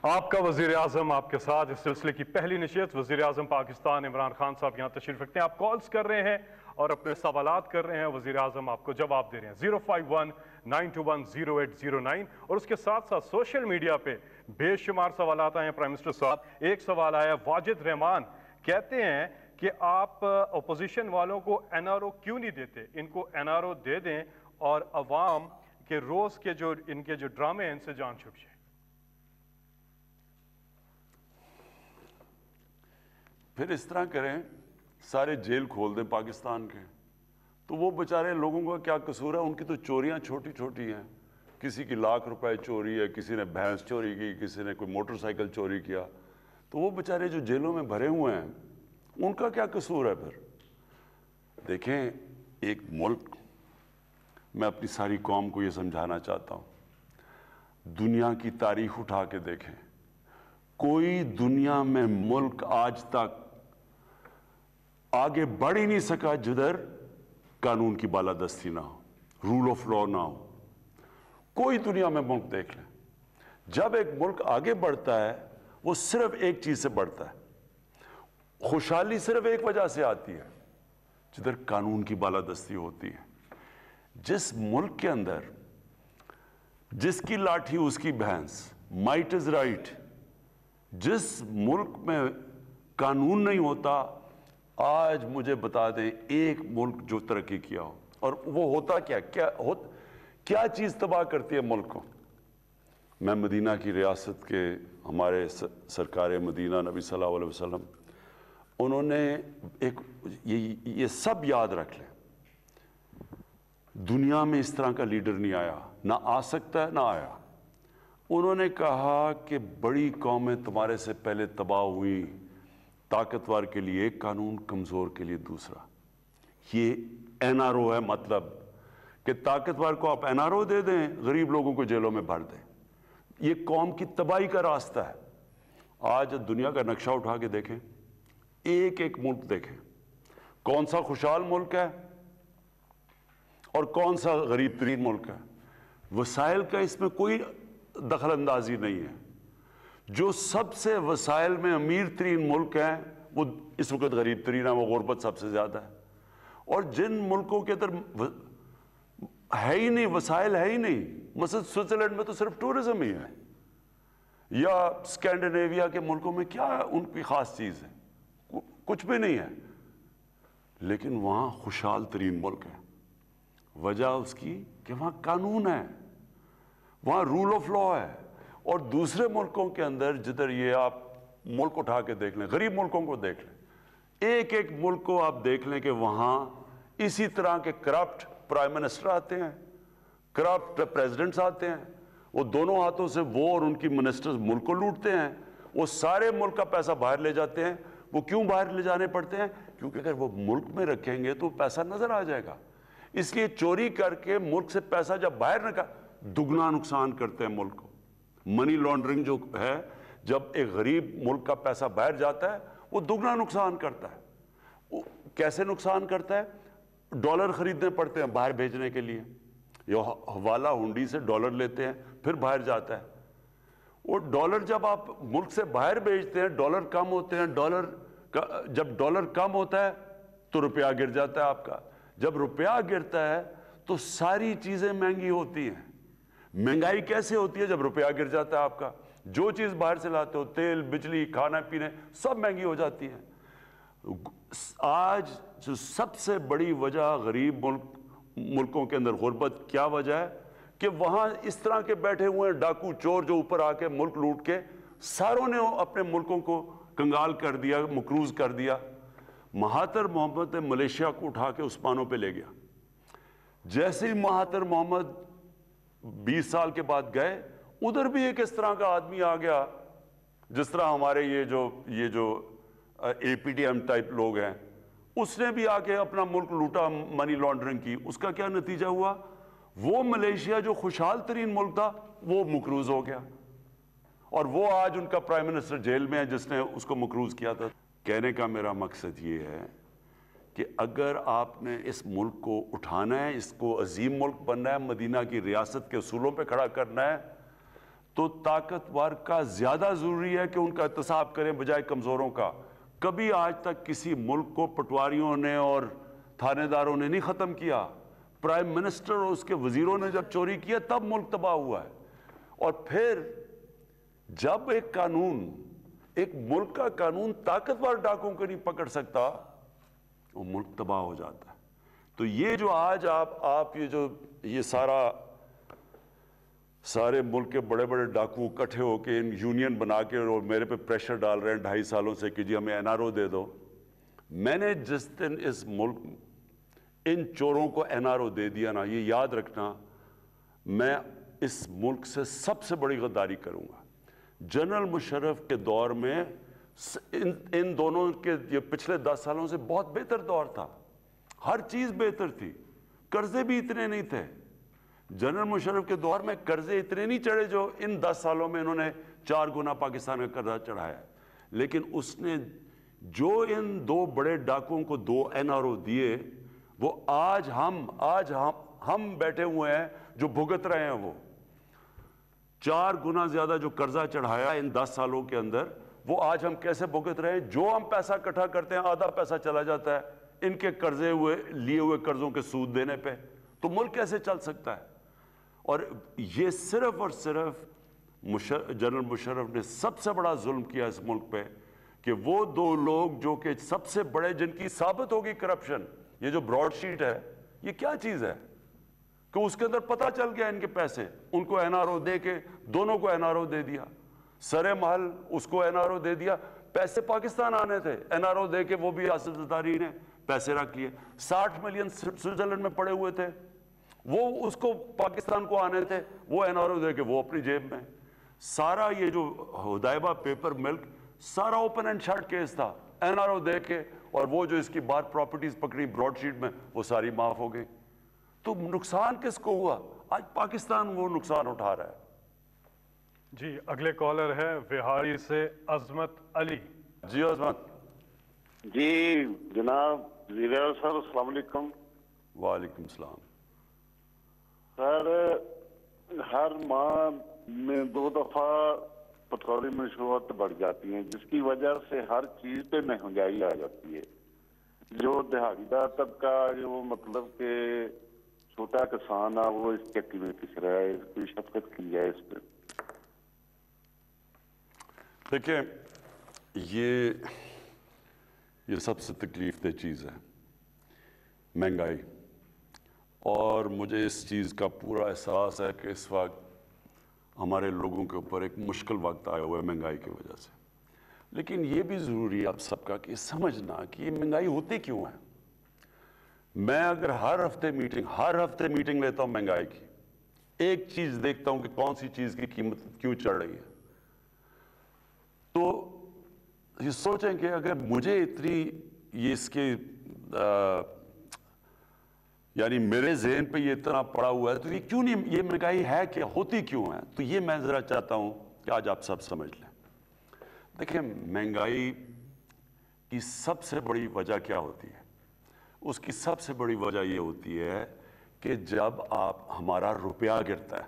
آپ کا وزیر اعظم آپ کے ساتھ اس سلسلے کی پہلی نشست وزیر اعظم پاکستان عمران خان صاحب یہاں تشریف رکھتے ہیں. آپ کالز کر رہے ہیں اور اپنے سوالات کر رہے ہیں, وزیر اعظم آپ کو جواب دے رہے ہیں. 051-921-0809. اور اس کے ساتھ ساتھ سوشل میڈیا پہ بے شمار سوالات آئے ہیں پرائم منسٹر صاحب. ایک سوال آیا ہے, واجد رحمان کہتے ہیں کہ آپ اپوزیشن والوں کو این آر او کیوں نہیں دیتے, ان کو این آر او دے دیں اور عوام کے روز کے جو ان کے جو ڈرامے ہیں ان سے جان چھوٹ جائے. پھر اس طرح کریں, سارے جیل کھول دیں پاکستان کے, تو وہ بیچارے لوگوں کا کیا قصور ہے؟ ان کی تو چوریاں چھوٹی چھوٹی ہیں. کسی کی ₹1,00,000 چوری ہے, کسی نے بھینس چوری کی, کسی نے کوئی موٹر سائیکل چوری کیا. تو وہ بیچارے جو جیلوں میں بھرے ہوئے ہیں ان کا کیا قصور ہے؟ پھر دیکھیں, ایک ملک, میں اپنی ساری قوم کو یہ سمجھانا چاہتا ہوں, دنیا کی تاریخ اٹھا کے دیکھیں, کوئی دنیا میں ملک آج تک آگے بڑھ ہی نہیں سکا جدھر قانون کی بالادستی نہ ہو, رول آف لا نہ ہو. کوئی دنیا میں ملک دیکھ لیں, جب ایک ملک آگے بڑھتا ہے وہ صرف ایک چیز سے بڑھتا ہے, خوشحالی صرف ایک وجہ سے آتی ہے, جدھر قانون کی بالادستی ہوتی ہے. جس ملک کے اندر جس کی لاٹھی اس کی بھینس, مائٹ از رائٹ, جس ملک میں قانون نہیں ہوتا, آج مجھے بتا دیں ایک ملک جو ترقی کیا ہو, اور وہ ہوتا کیا چیز تباہ کرتی ہے ملک کو. میں مدینہ کی ریاست کے ہمارے سرکار مدینہ نبی صلی اللہ علیہ وسلم, انہوں نے ایک یہ سب یاد رکھ لیں, دنیا میں اس طرح کا لیڈر نہیں آیا, نہ آ سکتا ہے نہ آیا. انہوں نے کہا کہ بڑی قومیں تمہارے سے پہلے تباہ ہوئی, طاقتور کے لیے ایک قانون, کمزور کے لیے دوسرا. یہ این آر او ہے, مطلب کہ طاقتور کو آپ این آر او دے دیں, غریب لوگوں کو جیلوں میں بھر دیں. یہ قوم کی تباہی کا راستہ ہے. آج دنیا کا نقشہ اٹھا کے دیکھیں, ایک ایک ملک دیکھیں, کون سا خوشحال ملک ہے اور کون سا غریب ترین ملک ہے. وسائل کا اس میں کوئی دخل اندازی نہیں ہے. جو سب سے وسائل میں امیر ترین ملک ہیں وہ اس وقت غریب ترین ہے, وہ غربت سب سے زیادہ ہے. اور جن ملکوں کے اندر ہے ہی نہیں, وسائل ہے ہی نہیں, مثلا سوئٹزرلینڈ میں تو صرف ٹورزم ہی ہے, یا اسکینڈینیویا کے ملکوں میں کیا ان کی خاص چیز ہے؟ کچھ بھی نہیں ہے, لیکن وہاں خوشحال ترین ملک ہے. وجہ اس کی کہ وہاں قانون ہے, وہاں رول آف لا ہے. اور دوسرے ملکوں کے اندر جدھر یہ آپ ملک اٹھا کے دیکھ لیں, غریب ملکوں کو دیکھ لیں, ایک ایک ملک کو آپ دیکھ لیں کہ وہاں اسی طرح کے کرپٹ پرائم منسٹر آتے ہیں, کرپٹ پریزیڈنٹس آتے ہیں, وہ دونوں ہاتھوں سے وہ اور ان کی منسٹرز ملک کو لوٹتے ہیں, وہ سارے ملک کا پیسہ باہر لے جاتے ہیں. وہ کیوں باہر لے جانے پڑتے ہیں؟ کیونکہ اگر وہ ملک میں رکھیں گے تو پیسہ نظر آ جائے گا. اس لیے چوری کر کے ملک سے پیسہ جب باہر دگنا نقصان کرتے ہیں ملک کو. منی لانڈرنگ جو ہے, جب ایک غریب ملک کا پیسہ باہر جاتا ہے وہ دگنا نقصان کرتا ہے. کیسے نقصان کرتا ہے؟ ڈالر خریدنے پڑتے ہیں باہر بھیجنے کے لیے, یہ حوالہ ہنڈی سے ڈالر لیتے ہیں, پھر باہر جاتا ہے. وہ ڈالر جب آپ ملک سے باہر بھیجتے ہیں, ڈالر کم ہوتے ہیں, جب ڈالر کم ہوتا ہے تو روپیہ گر جاتا ہے آپ کا. جب روپیہ گرتا ہے تو ساری چیزیں مہنگی ہوتی ہیں. مہنگائی کیسے ہوتی ہے؟ جب روپیہ گر جاتا ہے آپ کا, جو چیز باہر سے لاتے ہو, تیل, بجلی, کھانا پینے, سب مہنگی ہو جاتی ہیں. آج جو سب سے بڑی وجہ غریب ملکوں کے اندر غربت کیا وجہ ہے؟ کہ وہاں اس طرح کے بیٹھے ہوئے ہیں ڈاکو چور جو اوپر آ کے ملک لوٹ کے ساروں نے اپنے ملکوں کو کنگال کر دیا, مقروض کر دیا. مہاتر محمد نے ملیشیا کو اٹھا کے عثمانوں پہ لے گیا. جیسے ہی مہاتر محمد 20 سال کے بعد گئے, ادھر بھی ایک اس طرح کا آدمی آ گیا, جس طرح ہمارے یہ جو اے پی ٹی ایم ٹائپ لوگ ہیں, اس نے بھی آ کے اپنا ملک لوٹا, منی لانڈرنگ کی. اس کا کیا نتیجہ ہوا؟ وہ ملیشیا جو خوشحال ترین ملک تھا وہ مقروض ہو گیا, اور وہ آج ان کا پرائم منسٹر جیل میں ہے جس نے اس کو مقروض کیا تھا. کہنے کا میرا مقصد یہ ہے کہ اگر آپ نے اس ملک کو اٹھانا ہے, اس کو عظیم ملک بننا ہے, مدینہ کی ریاست کے اصولوں پہ کھڑا کرنا ہے, تو طاقتور کا زیادہ ضروری ہے کہ ان کا احتساب کریں بجائے کمزوروں کا. کبھی آج تک کسی ملک کو پٹواریوں نے اور تھانے داروں نے نہیں ختم کیا. پرائم منسٹر اور اس کے وزیروں نے جب چوری کیا تب ملک تباہ ہوا ہے. اور پھر جب ایک ملک کا قانون طاقتور ڈاکوں کو نہیں پکڑ سکتا وہ ملک تباہ ہو جاتا ہے. تو یہ جو آج آپ یہ سارے ملک کے بڑے بڑے ڈاکو اکٹھے ہو کے ان یونین بنا کے اور میرے پہ پریشر ڈال رہے ہیں 2.5 سالوں سے کہ جی ہمیں NRO دے دو. میں نے جس دن اس ملک ان چوروں کو NRO دے دیا نا, یہ یاد رکھنا, میں اس ملک سے سب سے بڑی غداری کروں گا. جنرل مشرف کے دور میں ان دونوں کے یہ پچھلے 10 سالوں سے بہت بہتر دور تھا. ہر چیز بہتر تھی, قرضے بھی اتنے نہیں تھے. جنرل مشرف کے دور میں قرضے اتنے نہیں چڑھے جو ان 10 سالوں میں انہوں نے 4 گنا پاکستان کا قرضہ چڑھایا. لیکن اس نے جو ان 2 بڑے ڈاکوں کو 2 NRO دیے, وہ آج ہم بیٹھے ہوئے ہیں جو بھگت رہے ہیں. وہ 4 گنا زیادہ جو قرضہ چڑھایا ان 10 سالوں کے اندر, وہ آج ہم کیسے بھگت رہے ہیں. جو ہم پیسہ اکٹھا کرتے ہیں آدھا پیسہ چلا جاتا ہے ان کے لیے ہوئے قرضوں کے سود دینے پہ. تو ملک کیسے چل سکتا ہے؟ اور یہ صرف اور صرف جنرل مشرف نے سب سے بڑا ظلم کیا اس ملک پہ کہ وہ 2 لوگ جو کہ سب سے بڑے, جن کی ثابت ہوگی کرپشن. یہ جو براڈ شیٹ ہے یہ کیا چیز ہے کہ اس کے اندر پتہ چل گیا ان کے پیسے, ان کو NRO دے کے دونوں کو NRO دے دیا. سر محل اس کو NRO دے دیا, پیسے پاکستان آنے تھے, NRO دے کے وہ بھی ریاستداری نے پیسے رکھ لیے. 60 ملین سوئٹزرلینڈ میں پڑے ہوئے تھے, وہ اس کو پاکستان کو آنے تھے, وہ NRO دے کے وہ اپنی جیب میں. سارا یہ جو ہدایبہ پیپر ملک سارا اوپن اینڈ شٹ کیس تھا, NRO دے کے, اور وہ جو اس کی بات پراپرٹیز پکڑی براڈ شیٹ میں وہ ساری معاف ہو گئی. تو نقصان کس کو ہوا؟ آج پاکستان وہ نقصان اٹھا رہا ہے. جی اگلے کالر ہے وہاڑی سے عظمت علی. جی عظمت. جی جناب وزیر اعظم صاحب السلام علیکم. وعلیکم السلام. سر ہر ماہ میں 2 دفعہ پٹرول مشروعات بڑھ جاتی ہیں جس کی وجہ سے ہر چیز پہ مہنگائی آ جاتی ہے. جو دہاڑی دار طبقہ, جو مطلب کہ چھوٹا کسان ہے, وہ اس چکی میں پس رہا ہے. کوئی شفقت کی جائے اس پہ. دیکھیں یہ سب سے تکلیف دہ چیز ہے مہنگائی, اور مجھے اس چیز کا پورا احساس ہے کہ اس وقت ہمارے لوگوں کے اوپر ایک مشکل وقت آیا ہوا ہے مہنگائی کی وجہ سے. لیکن یہ بھی ضروری ہے آپ سب کا کہ سمجھنا کہ یہ مہنگائی ہوتی کیوں ہے. میں اگر ہر ہفتے میٹنگ لیتا ہوں مہنگائی کی, ایک چیز دیکھتا ہوں کہ کون سی چیز کی قیمت کیوں چڑھ رہی ہے, تو یہ سوچیں کہ اگر مجھے اتنی یہ اس کے یعنی میرے ذہن پہ یہ اتنا پڑا ہوا ہے تو یہ کیوں نہیں, یہ مہنگائی ہے کہ ہوتی کیوں ہے. تو یہ میں ذرا چاہتا ہوں کہ آج آپ سب سمجھ لیں. دیکھیں مہنگائی کی سب سے بڑی وجہ کیا ہوتی ہے؟ اس کی سب سے بڑی وجہ یہ ہوتی ہے کہ جب ہمارا روپیہ گرتا ہے.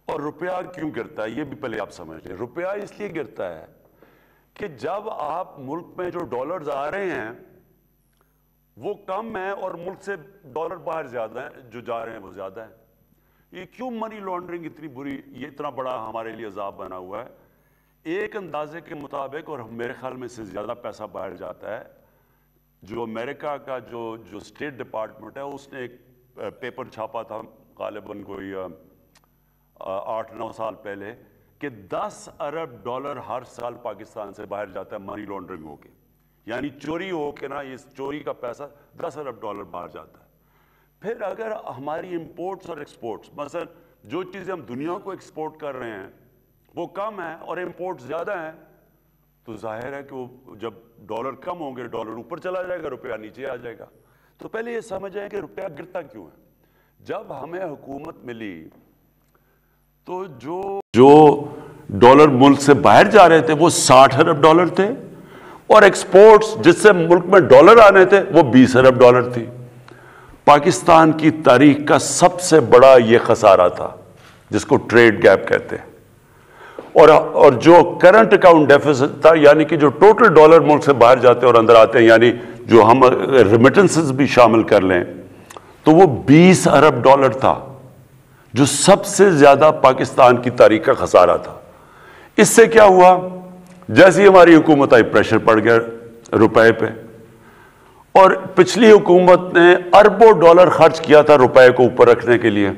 اور روپیہ کیوں گرتا ہے یہ بھی پہلے آپ سمجھ لیں. روپیہ اس لیے گرتا ہے کہ جب آپ ملک میں جو ڈالرز آ رہے ہیں وہ کم ہیں اور ملک سے ڈالر باہر زیادہ ہیں, جو جا رہے ہیں وہ زیادہ ہیں. یہ کیوں منی لانڈرنگ اتنی بری, یہ اتنا بڑا ہمارے لیے عذاب بنا ہوا ہے؟ ایک اندازے کے مطابق, اور میرے خیال میں سے زیادہ پیسہ باہر جاتا ہے. جو امریکہ کا جو اسٹیٹ ڈپارٹمنٹ ہے اس نے ایک پیپر چھاپا تھا غالباً کوئی 8-9 سال پہلے کہ $10 ارب ہر سال پاکستان سے باہر جاتا ہے منی لانڈرنگ ہو کے. یعنی چوری ہو کے نا, یہ چوری کا پیسہ $10 ارب باہر جاتا ہے. پھر اگر ہماری امپورٹس اور ایکسپورٹس, مثلا جو چیزیں ہم دنیا کو ایکسپورٹ کر رہے ہیں وہ کم ہیں اور امپورٹ زیادہ ہیں, تو ظاہر ہے کہ وہ جب ڈالر کم ہوں گے ڈالر اوپر چلا جائے گا, روپیہ نیچے آ جائے گا. تو پہلے یہ سمجھیں کہ روپیہ گرتا کیوں ہے. جب ہمیں حکومت ملی تو جو ڈالر ملک سے باہر جا رہے تھے وہ $60 ارب تھے, اور ایکسپورٹس جس سے ملک میں ڈالر آنے تھے وہ $20 ارب تھی. پاکستان کی تاریخ کا سب سے بڑا یہ خسارہ تھا جس کو ٹریڈ گیپ کہتے ہیں، اور جو کرنٹ اکاؤنٹ ڈیفیسٹ تھا، یعنی کہ جو ٹوٹل ڈالر ملک سے باہر جاتے ہیں اور اندر آتے ہیں، یعنی جو ہم ریمیٹنسز بھی شامل کر لیں تو وہ 20 ارب ڈالر تھا، جو سب سے زیادہ پاکستان کی تاریخ کا خسارہ تھا۔ اس سے کیا ہوا؟ جیسے ہی ہماری حکومت آئی پریشر پڑ گیا روپے پہ، اور پچھلی حکومت نے اربوں ڈالر خرچ کیا تھا روپے کو اوپر رکھنے کے لیے۔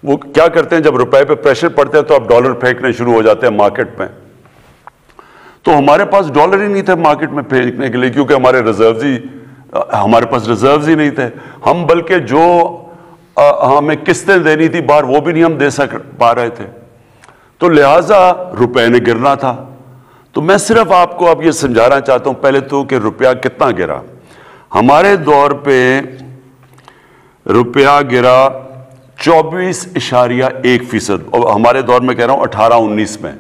وہ کیا کرتے ہیں، جب روپے پہ پریشر پڑتے ہیں تو اب ڈالر پھینکنے شروع ہو جاتے ہیں مارکیٹ میں، تو ہمارے پاس ڈالر ہی نہیں تھے مارکیٹ میں پھینکنے کے لیے، کیونکہ ہمارے پاس ریزروز ہی نہیں تھے۔ ہم بلکہ جو ہمیں قسطیں دینی تھی باہر وہ بھی نہیں ہم دے پا رہے تھے، تو لہٰذا روپے نے گرنا تھا۔ تو میں صرف آپ کو اب یہ سمجھانا چاہتا ہوں پہلے تو کہ روپیہ کتنا گرا۔ ہمارے دور پہ روپیہ گرا 24.1%، اور ہمارے دور میں کہہ رہا ہوں 18-19 میں،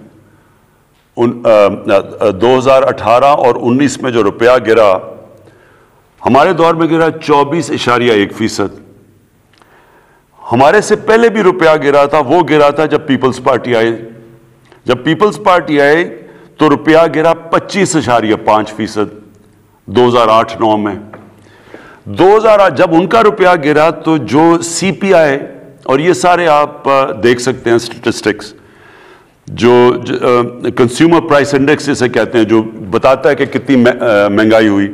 2018 اور 19 میں جو روپیہ گرا ہمارے دور میں گرا 24.1%۔ ہمارے سے پہلے بھی روپیہ گرا تھا، وہ گرا تھا جب پیپلز پارٹی آئے۔ جب پیپلز پارٹی آئے تو روپیہ گرا 25.5%، 2008-9 میں۔ 2008 جب ان کا روپیہ گرا تو جو سی پی آئی، اور یہ سارے آپ دیکھ سکتے ہیں اسٹیٹسٹکس، جو کنزیومر پرائس انڈیکس جسے کہتے ہیں، جو بتاتا ہے کہ کتنی مہنگائی ہوئی،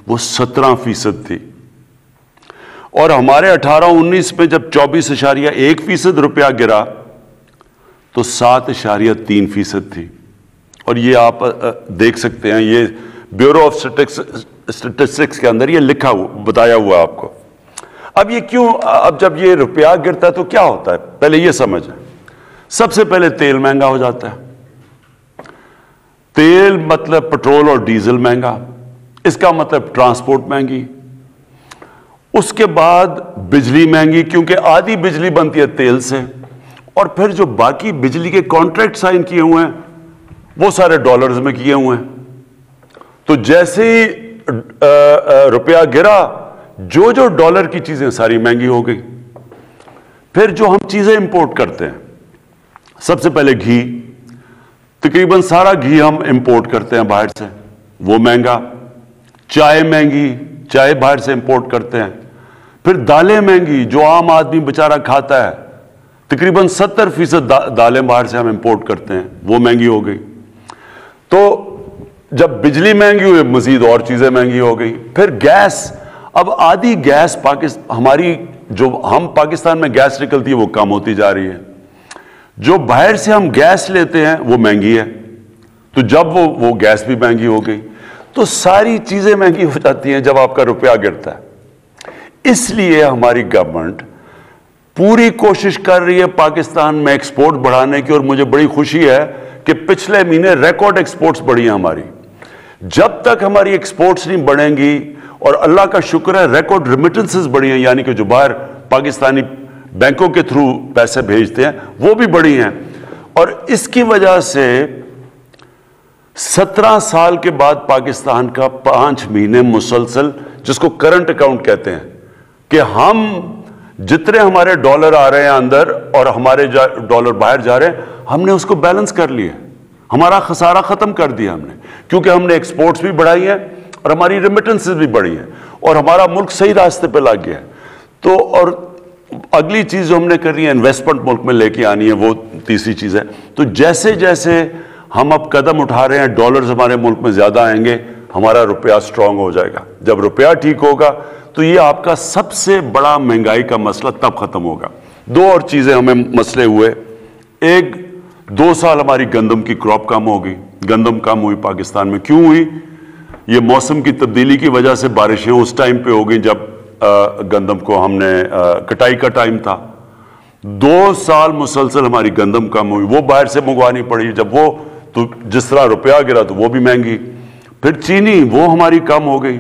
وہ 17% تھی۔ اور ہمارے 18-19 میں جب 24.1% روپیہ گرا تو 7.3% تھی۔ اور یہ آپ دیکھ سکتے ہیں، یہ بیورو آف اسٹیٹسٹکس کے اندر یہ لکھا ہوا بتایا ہوا آپ کو۔ اب یہ کیوں، اب جب یہ روپیہ گرتا ہے تو کیا ہوتا ہے، پہلے یہ سمجھیں۔ سب سے پہلے تیل مہنگا ہو جاتا ہے۔ تیل مطلب پٹرول اور ڈیزل مہنگا، اس کا مطلب ٹرانسپورٹ مہنگی۔ اس کے بعد بجلی مہنگی، کیونکہ آدھی بجلی بنتی ہے تیل سے، اور پھر جو باقی بجلی کے کانٹریکٹ سائن کیے ہوئے ہیں وہ سارے ڈالرز میں کیے ہوئے ہیں۔ تو جیسے ہی روپیہ گرا، جو ڈالر کی چیزیں ساری مہنگی ہو گئی۔ پھر جو ہم چیزیں امپورٹ کرتے ہیں، سب سے پہلے گھی، تقریباً سارا گھی ہم امپورٹ کرتے ہیں باہر سے، وہ مہنگا۔ چائے مہنگی، چائے باہر سے امپورٹ کرتے ہیں۔ پھر دالیں مہنگی، جو عام آدمی بیچارہ کھاتا ہے، تقریباً 70% دالیں باہر سے ہم امپورٹ کرتے ہیں، وہ مہنگی ہو گئی۔ تو جب بجلی مہنگی ہوئی، مزید اور چیزیں مہنگی ہو گئی۔ پھر گیس، اب آدھی گیس ہماری جو ہم پاکستان میں گیس نکلتی ہے وہ کم ہوتی جا رہی ہے، جو باہر سے ہم گیس لیتے ہیں وہ مہنگی ہے، تو جب وہ گیس بھی مہنگی ہو گئی، تو ساری چیزیں مہنگی ہو جاتی ہیں جب آپ کا روپیہ گرتا ہے۔ اس لیے ہماری گورنمنٹ پوری کوشش کر رہی ہے پاکستان میں ایکسپورٹ بڑھانے کی، اور مجھے بڑی خوشی ہے کہ پچھلے مہینے ریکارڈ ایکسپورٹس بڑھی ہیں ہماری۔ جب تک ہماری ایکسپورٹس نہیں بڑھیں گی، اور اللہ کا شکر ہے ریکارڈ ریمیٹنسز بڑھی ہیں، یعنی کہ جو باہر پاکستانی بینکوں کے تھرو پیسے بھیجتے ہیں وہ بھی بڑھی ہیں، اور اس کی وجہ سے 17 سال کے بعد پاکستان کا 5 مہینے مسلسل، جس کو کرنٹ اکاؤنٹ کہتے ہیں، کہ ہم جتنے ہمارے ڈالر آ رہے ہیں اندر اور ہمارے ڈالر باہر جا رہے ہیں، ہم نے اس کو بیلنس کر لیا، ہمارا خسارہ ختم کر دیا ہم نے، کیونکہ ہم نے ایکسپورٹس بھی بڑھائی ہیں اور ہماری ریمیٹنسز بھی بڑھی ہیں، اور ہمارا ملک صحیح راستے پہ لگ گیا ہے۔ تو اور اگلی چیز جو ہم نے کرنی ہے، انویسٹمنٹ ملک میں لے کے آنی ہے، وہ تیسری چیز ہے۔ تو جیسے جیسے ہم اب قدم اٹھا رہے ہیں، ڈالرز ہمارے ملک میں زیادہ آئیں گے، ہمارا روپیہ سٹرونگ ہو جائے گا۔ جب روپیہ ٹھیک ہوگا تو یہ آپ کا سب سے بڑا مہنگائی کا مسئلہ تب ختم ہوگا۔ دو اور چیزیں ہمیں مسئلے ہوئے، ایک 2 سال ہماری گندم کی کراپ کم ہو گئی، گندم کم ہوئی پاکستان میں۔ کیوں ہوئی؟ یہ موسم کی تبدیلی کی وجہ سے بارشیں اس ٹائم پہ ہو گئیں جب گندم کو ہم نے کٹائی کا ٹائم تھا۔ 2 سال مسلسل ہماری گندم کم ہوئی، وہ باہر سے منگوانی پڑی، جب وہ تو جس طرح روپیہ گرا تو وہ بھی مہنگی۔ پھر چینی، وہ ہماری کم ہو گئی،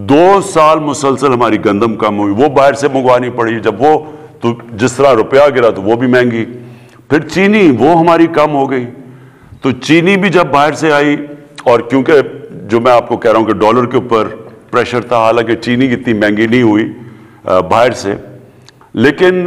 2 سال مسلسل ہماری گندم کم ہوئی، وہ باہر سے منگوانی پڑی، جب وہ تو جس طرح روپیہ گرا تو وہ بھی مہنگی۔ پھر چینی، وہ ہماری کم ہو گئی، تو چینی بھی جب باہر سے آئی، اور کیونکہ جو میں آپ کو کہہ رہا ہوں کہ ڈالر کے اوپر پریشر تھا، حالانکہ چینی اتنی مہنگی نہیں ہوئی باہر سے، لیکن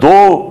2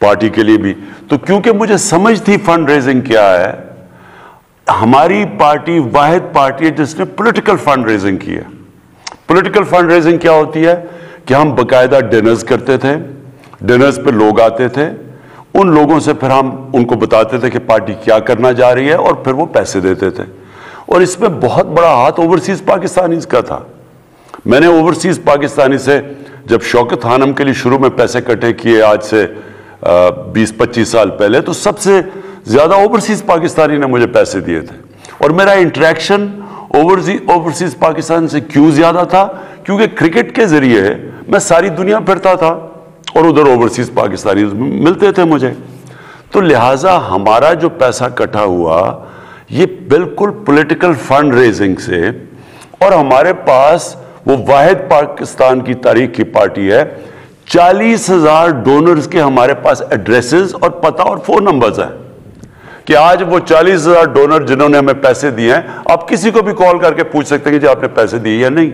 پارٹی کے لیے بھی. تو کیونکہ مجھے سمجھ تھی فنڈ ریزنگ کیا ہے, ہماری پارٹی واحد پارٹی ہے جس نے پولیٹیکل فنڈ ریزنگ کی ہے. پولیٹیکل فنڈ ریزنگ کیا ہوتی ہے کہ ہم باقاعدہ ڈنرز کرتے تھے, ڈنرز پہ لوگ آتے تھے, ان لوگوں سے پھر ہم ان کو بتاتے تھے کہ پارٹی کیا کرنا جا رہی ہے اور پھر وہ پیسے دیتے تھے. اور اس میں بہت بڑا ہاتھ اوورسیز پاکستانیز کا تھا. میں نے اوورسیز پاکستانی سے جب شوکت خانم کے لیے شروع میں پیسے اکٹھے کیے آج سے 20-25 سال پہلے, تو سب سے زیادہ اوورسیز پاکستانی نے مجھے پیسے دیے تھے. اور میرا انٹریکشن اوورسیز پاکستان سے کیوں زیادہ تھا, کیونکہ کرکٹ کے ذریعے میں ساری دنیا پھرتا تھا اور ادھر اوورسیز پاکستانی ملتے تھے مجھے. تو لہٰذا ہمارا جو پیسہ اکٹھا ہوا یہ بالکل پولیٹیکل فنڈ ریزنگ سے, اور ہمارے پاس وہ واحد پاکستان کی تاریخ کی پارٹی ہے, 40,000 ڈونرز کے ہمارے پاس ایڈریسز اور پتہ اور فون نمبرز ہیں کہ آج وہ 40,000 ڈونر جنہوں نے ہمیں پیسے دیے ہیں, آپ کسی کو بھی کال کر کے پوچھ سکتے ہیں کہ جی آپ نے پیسے دیے یا نہیں.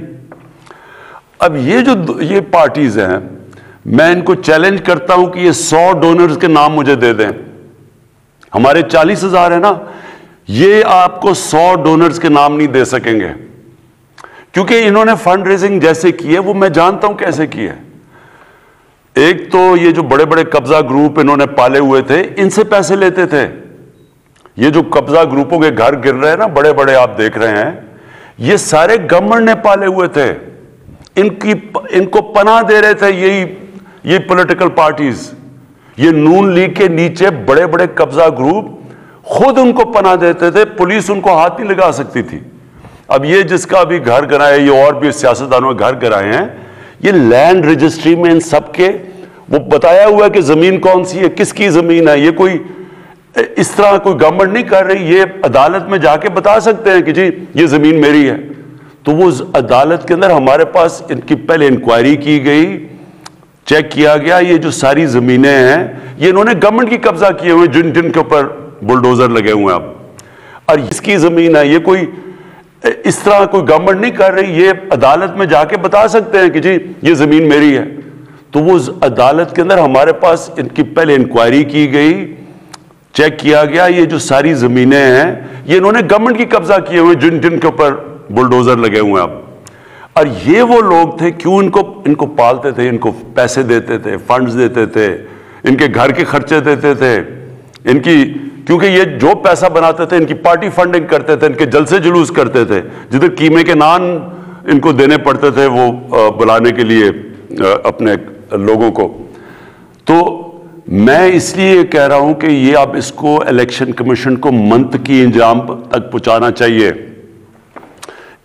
اب یہ پارٹیز ہیں, میں ان کو چیلنج کرتا ہوں کہ یہ 100 ڈونرز کے نام مجھے دے دیں. ہمارے 40,000 ہیں نا, یہ آپ کو 100 ڈونرز کے نام نہیں دے سکیں گے, کیونکہ انہوں نے فنڈ ریزنگ جیسے کی ہے وہ میں جانتا ہوں کیسے کی ہے. ایک تو یہ جو بڑے بڑے قبضہ گروپ انہوں نے پالے ہوئے تھے, ان سے پیسے لیتے تھے. یہ جو قبضہ گروپوں کے گھر گر رہے ہیں نا, بڑے بڑے آپ دیکھ رہے ہیں, یہ سارے گورنمنٹ نے پالے ہوئے تھے. ان کو پناہ دے رہے تھے یہ پولیٹیکل پارٹیز. یہ نون لیگ کے نیچے بڑے بڑے قبضہ گروپ خود ان کو پناہ دیتے تھے, پولیس ان کو ہاتھ نہیں لگا سکتی تھی. اب یہ جس کا بھی گھر گرائے, یہ اور بھی سیاستدانوں کے گھر گرائے ہیں, یہ لینڈ رجسٹری میں ان سب کے وہ بتایا ہوا ہے کہ زمین کون سی ہے, کس کی زمین ہے. یہ کوئی اس طرح کوئی گورنمنٹ نہیں کر رہی, یہ عدالت میں جا کے بتا سکتے ہیں کہ جی یہ زمین میری ہے. تو وہ عدالت کے اندر ہمارے پاس ان کی پہلے انکوائری کی گئی, چیک کیا گیا, یہ جو ساری زمینیں ہیں یہ انہوں نے گورنمنٹ کی قبضہ کیے ہوئے, جن کے اوپر بلڈوزر لگے ہوئے ہیں اب, اور اس کی زمین ہے. یہ کوئی اس طرح کوئی گورنمنٹ نہیں کر رہی, یہ عدالت میں جا کے بتا سکتے ہیں کہ جی یہ زمین میری ہے. تو وہ عدالت کے اندر ہمارے پاس ان کی پہلے انکوائری کی گئی, چیک کیا گیا, یہ جو ساری زمینیں ہیں یہ انہوں نے گورنمنٹ کی قبضہ کیے ہوئے, جن کے اوپر بلڈوزر لگے ہوئے ہیں اب. اور یہ وہ لوگ تھے, کیوں ان کو پالتے تھے, ان کو پیسے دیتے تھے, فنڈز دیتے تھے, ان کے گھر کے خرچے دیتے تھے, کیونکہ یہ جو پیسہ بناتے تھے ان کی پارٹی فنڈنگ کرتے تھے, ان کے جلسے جلوس کرتے تھے, جدھر قیمے کے نان ان کو دینے پڑتے تھے وہ بلانے کے لیے اپنے لوگوں کو. تو میں اس لیے کہہ رہا ہوں کہ یہ اب اس کو الیکشن کمیشن کو منطقی انجام تک پہنچانا چاہیے.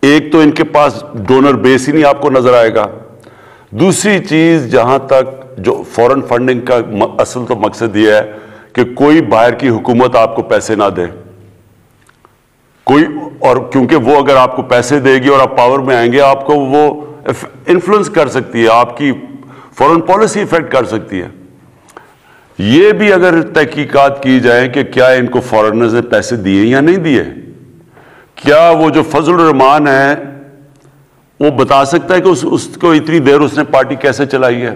ایک تو ان کے پاس ڈونر بیس ہی نہیں آپ کو نظر آئے گا. دوسری چیز, جہاں تک جو فورن فنڈنگ کا اصل تو مقصد یہ ہے کہ کوئی باہر کی حکومت آپ کو پیسے نہ دے کوئی, اور کیونکہ وہ اگر آپ کو پیسے دے گی اور آپ پاور میں آئیں گے, آپ کو وہ انفلوئنس کر سکتی ہے, آپ کی فورن پالیسی افیکٹ کر سکتی ہے. یہ بھی اگر تحقیقات کی جائیں کہ کیا ان کو فورنرز نے پیسے دیے یا نہیں دیے, کیا وہ جو فضل الرحمان ہے وہ بتا سکتا ہے کہ اس کو اتنی دیر اس نے پارٹی کیسے چلائی ہے,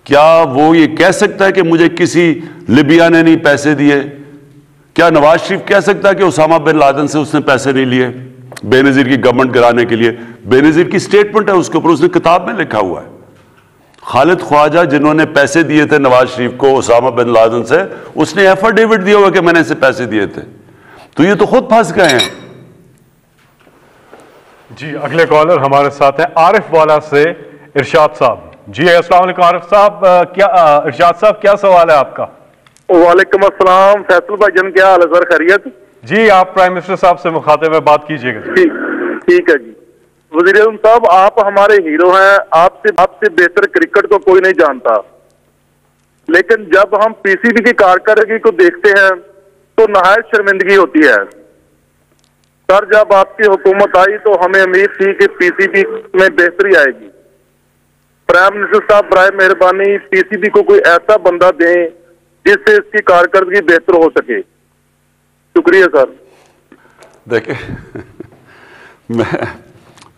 کیا وہ یہ کہہ سکتا ہے کہ مجھے کسی لیبیا نے نہیں پیسے دیے, کیا نواز شریف کہہ سکتا ہے کہ اسامہ بن لادن سے اس نے پیسے نہیں لیے بے نظیر کی گورنمنٹ گرانے کے لیے. بے نظیر کی سٹیٹمنٹ ہے اس کے اوپر, اس نے کتاب میں لکھا ہوا ہے. خالد خواجہ جنہوں نے پیسے دیے تھے نواز شریف کو اسامہ بن لادن سے, اس نے ایفیڈیوٹ دیا ہوا کہ میں نے اسے پیسے دیے تھے. تو یہ تو خود پھنس گئے ہیں. جی اگلے کالر ہمارے ساتھ ہیں عارف والا سے ارشاد صاحب. جی السلام علیکم عارف صاحب, ارشاد صاحب کیا سوال ہے آپ کا؟ وعلیکم السلام فیصل بھائی جان, کیا حال ہے سر, خیریت؟ جی آپ پرائم منسٹر صاحب سے مخاطب میں بات کیجیے گا. ٹھیک ہے جی. وزیر اعظم صاحب, آپ ہمارے ہیرو ہیں, آپ سے بہتر کرکٹ کو کوئی نہیں جانتا, لیکن جب ہم پی سی بی کی کارکردگی کو دیکھتے ہیں تو نہایت شرمندگی ہوتی ہے. سر جب آپ کی حکومت آئی تو ہمیں امید تھی کہ پی سی بی میں بہتری آئے گی. پرائم منسٹر صاحب برائے مہربانی پی سی بی کو کوئی ایسا بندہ دیں جس سے اس کی کارکردگی بہتر ہو سکے. شکریہ سر. دیکھیں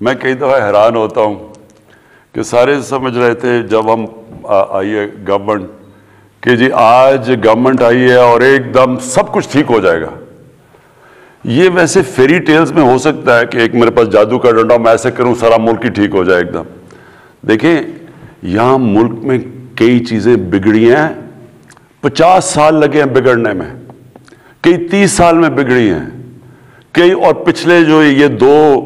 میں کئی دفعہ حیران ہوتا ہوں کہ سارے سمجھ رہے تھے جب ہم آئیے گورنمنٹ کہ جی آج گورنمنٹ آئی ہے اور ایک دم سب کچھ ٹھیک ہو جائے گا. یہ ویسے فیری ٹیلز میں ہو سکتا ہے کہ ایک میرے پاس جادو کا ڈنڈا میں ایسے کروں سارا ملک ہی ٹھیک ہو جائے ایک دم. دیکھیں یہاں ملک میں کئی چیزیں بگڑی ہیں, 50 سال لگے ہیں بگڑنے میں, کئی 30 سال میں بگڑی ہیں کئی, اور پچھلے جو یہ 2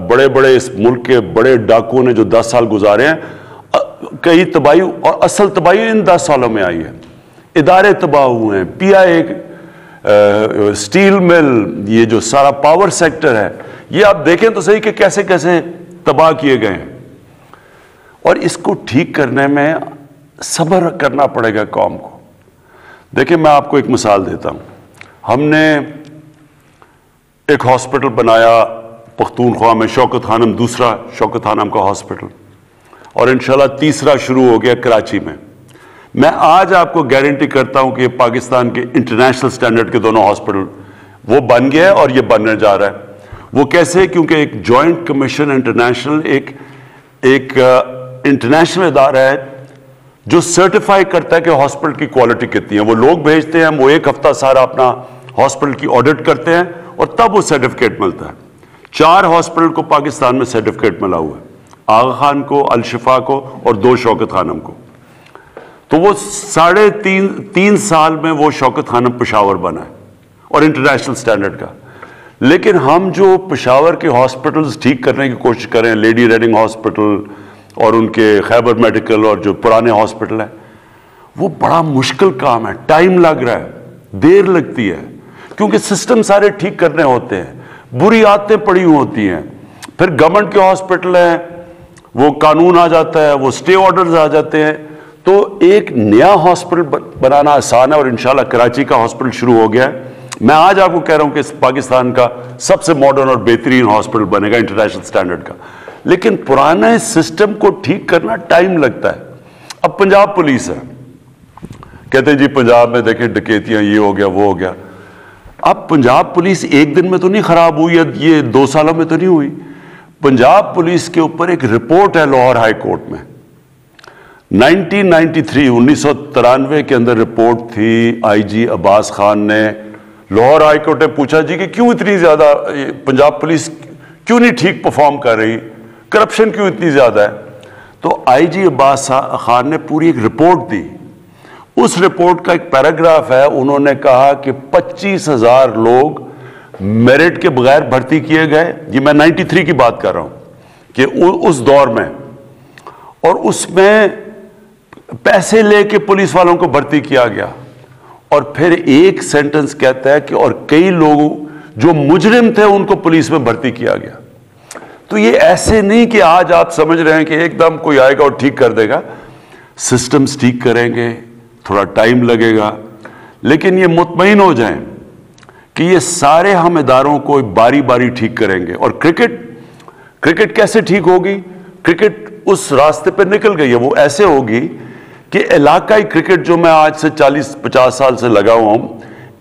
بڑے بڑے اس ملک کے بڑے ڈاکوؤں نے جو 10 سال گزارے ہیں, کئی تباہی, اور اصل تباہی ان 10 سالوں میں آئی ہے. ادارے تباہ ہوئے ہیں, پی آئی اسٹیل مل, یہ جو سارا پاور سیکٹر ہے, یہ آپ دیکھیں تو صحیح کہ کیسے کیسے تباہ کیے گئے ہیں. اور اس کو ٹھیک کرنے میں صبر کرنا پڑے گا قوم کو. دیکھیں میں آپ کو ایک مثال دیتا ہوں. ہم نے ایک ہاسپٹل بنایا پختونخوا میں, شوکت خانم, دوسرا شوکت خانم کا ہاسپٹل, اور انشاءاللہ تیسرا شروع ہو گیا کراچی میں. میں آج آپ کو گارنٹی کرتا ہوں کہ یہ پاکستان کے انٹرنیشنل سٹینڈرڈ کے دونوں ہاسپٹل وہ بن گئے اور یہ بننے جا رہا ہے. وہ کیسے؟ کیونکہ ایک جوائنٹ کمیشن انٹرنیشنل ایک انٹرنیشنل ادارہ ہے جو سرٹیفائی کرتا ہے کہ ہاسپٹل کی کوالٹی کتنی ہے. وہ لوگ بھیجتے ہیں, وہ ایک ہفتہ سارا اپنا ہاسپٹل کی آڈٹ کرتے ہیں اور تب وہ سرٹیفکیٹ ملتا ہے. 4 ہاسپٹل کو پاکستان میں سرٹیفکیٹ ملا ہوا ہے, آغا خان کو, الشفا کو اور 2 شوکت خانم کو. تو وہ 3.5 سال میں وہ شوکت خانم پشاور بنا ہے اور انٹرنیشنل سٹینڈرڈ کا. لیکن ہم جو پشاور کے ہاسپٹلز ٹھیک کرنے کی کوشش کریں, لیڈی ریڈنگ ہاسپٹل اور ان کے خیبر میڈیکل اور جو پرانے ہاسپٹل ہیں, وہ بڑا مشکل کام ہے, ٹائم لگ رہا ہے, دیر لگتی ہے, کیونکہ سسٹم سارے ٹھیک کرنے ہوتے ہیں, بری عادتیں پڑی ہوتی ہیں. پھر گورنمنٹ کے ہاسپٹل ہیں, وہ قانون آ جاتا ہے, وہ سٹے آرڈرز آ جاتے ہیں. تو ایک نیا ہاسپٹل بنانا آسان ہے, اور انشاءاللہ کراچی کا ہاسپٹل شروع ہو گیا ہے. میں آج آپ کو کہہ رہا ہوں کہ پاکستان کا سب سے ماڈرن اور بہترین ہاسپٹل بنے گا انٹرنیشنل سٹینڈرڈ کا. لیکن پرانے سسٹم کو ٹھیک کرنا ٹائم لگتا ہے. اب پنجاب پولیس ہے, کہتے ہیں جی پنجاب میں دیکھیں ڈکیتیاں, یہ ہو گیا وہ ہو گیا. اب پنجاب پولیس ایک دن میں تو نہیں خراب ہوئی, یہ 2 سالوں میں تو نہیں ہوئی. پنجاب پولیس کے اوپر ایک رپورٹ ہے لاہور ہائی کورٹ میں, 1993 کے اندر رپورٹ تھی. آئی جی عباس خان نے لاہور ہائی کورٹ نے پوچھا جی کہ کیوں اتنی زیادہ پنجاب پولیس کیوں نہیں ٹھیک پرفارم کر رہی, کرپشن کیوں اتنی زیادہ ہے. تو آئی جی عباس خان نے پوری ایک رپورٹ دی. اس رپورٹ کا ایک پیراگراف ہے, انہوں نے کہا کہ 25,000 لوگ میرٹ کے بغیر بھرتی کیے گئے. یہ میں 93 کی بات کر رہا ہوں کہ اس دور میں, اور اس میں پیسے لے کے پولیس والوں کو بھرتی کیا گیا. اور پھر ایک سینٹنس کہتا ہے کہ اور کئی لوگ جو مجرم تھے ان کو پولیس میں بھرتی کیا گیا. تو یہ ایسے نہیں کہ آج آپ سمجھ رہے ہیں کہ ایک دم کوئی آئے گا اور ٹھیک کر دے گا. سسٹمز ٹھیک کریں گے, تھوڑا ٹائم لگے گا, لیکن یہ مطمئن ہو جائیں کہ یہ سارے ہم اداروں کو باری باری ٹھیک کریں گے. اور کرکٹ کیسے ٹھیک ہوگی؟ کرکٹ اس راستے پہ نکل گئی ہے. وہ ایسے ہوگی کہ علاقائی کرکٹ جو میں آج سے 40-50 سال سے لگا ہوا ہوں,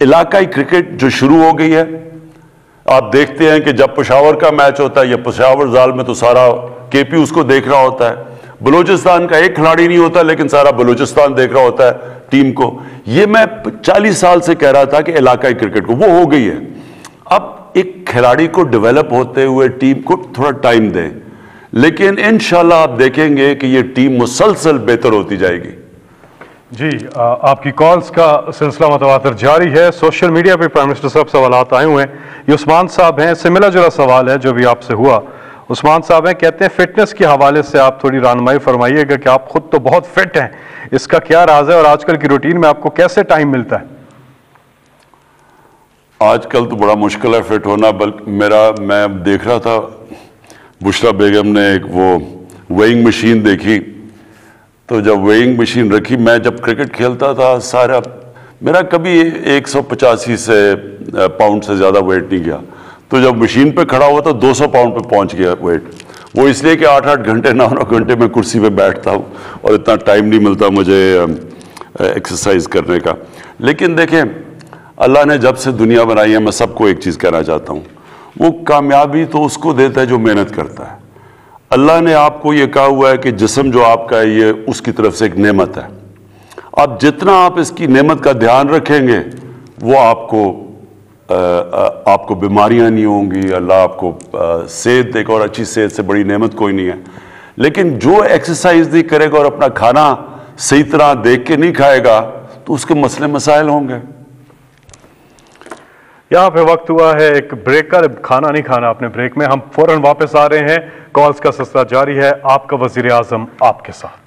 علاقائی کرکٹ جو شروع ہو گئی ہے, آپ دیکھتے ہیں کہ جب پشاور کا میچ ہوتا ہے یا پشاور زال میں تو سارا کے پی اس کو دیکھ رہا ہوتا ہے. بلوچستان کا ایک کھلاڑی نہیں ہوتا لیکن سارا بلوچستان دیکھ رہا ہوتا ہے ٹیم کو. یہ میں 40 سال سے کہہ رہا تھا کہ علاقائی کرکٹ کو, وہ ہو گئی ہے. اب ایک کھلاڑی کو ڈیولپ ہوتے ہوئے ٹیم کو تھوڑا ٹائم دیں, لیکن انشاءاللہ آپ دیکھیں گے کہ یہ ٹیم مسلسل بہتر ہوتی جائے گی. جی آپ کی کالز کا سلسلہ متواتر جاری ہے. سوشل میڈیا پہ پرائم منسٹر صاحب سوالات آئے ہوئے ہیں. یہ عثمان صاحب ہیں, سے ملا جلا سوال ہے جو بھی آپ سے ہوا. عثمان صاحب ہیں, کہتے ہیں فٹنس کے حوالے سے آپ تھوڑی رہنمائی فرمائیے گا کہ آپ خود تو بہت فٹ ہیں, اس کا کیا راز ہے اور آج کل کی روٹین میں آپ کو کیسے ٹائم ملتا ہے؟ آج کل تو بڑا مشکل ہے فٹ ہونا. بلکہ میں دیکھ رہا تھا بشرا بیگم نے ایک وہ ویئنگ مشین دیکھی, تو جب ویئنگ مشین رکھی, میں جب کرکٹ کھیلتا تھا سارا میرا کبھی 185 پاؤنڈ سے زیادہ ویٹ نہیں گیا. تو جب مشین پہ کھڑا ہوا تو 200 پاؤنڈ پہ پہنچ گیا ویٹ. وہ اس لیے کہ 8-8 گھنٹے 9-9 گھنٹے میں کرسی پہ بیٹھتا ہوں اور اتنا ٹائم نہیں ملتا مجھے ایکسرسائز کرنے کا. لیکن دیکھیں اللہ نے جب سے دنیا بنائی ہے, میں سب کو ایک چیز کہنا چاہتا ہوں, وہ کامیابی تو اس کو دیتا ہے جو محنت کرتا ہے. اللہ نے آپ کو یہ کہا ہوا ہے کہ جسم جو آپ کا ہے یہ اس کی طرف سے ایک نعمت ہے. اب جتنا آپ اس کی نعمت کا دھیان رکھیں گے وہ آپ کو بیماریاں نہیں ہوں گی. اللہ آپ کو صحت دے گا، اور اچھی صحت سے بڑی نعمت کوئی نہیں ہے. لیکن جو ایکسرسائز نہیں کرے گا اور اپنا کھانا صحیح طرح دیکھ کے نہیں کھائے گا تو اس کے مسئلے مسائل ہوں گے. یہاں پہ وقت ہوا ہے ایک بریک کا. کھانا نہیں کھانا اپنے بریک میں. ہم فوراً واپس آ رہے ہیں. کالز کا سلسلہ جاری ہے. آپ کا وزیر اعظم آپ کے ساتھ.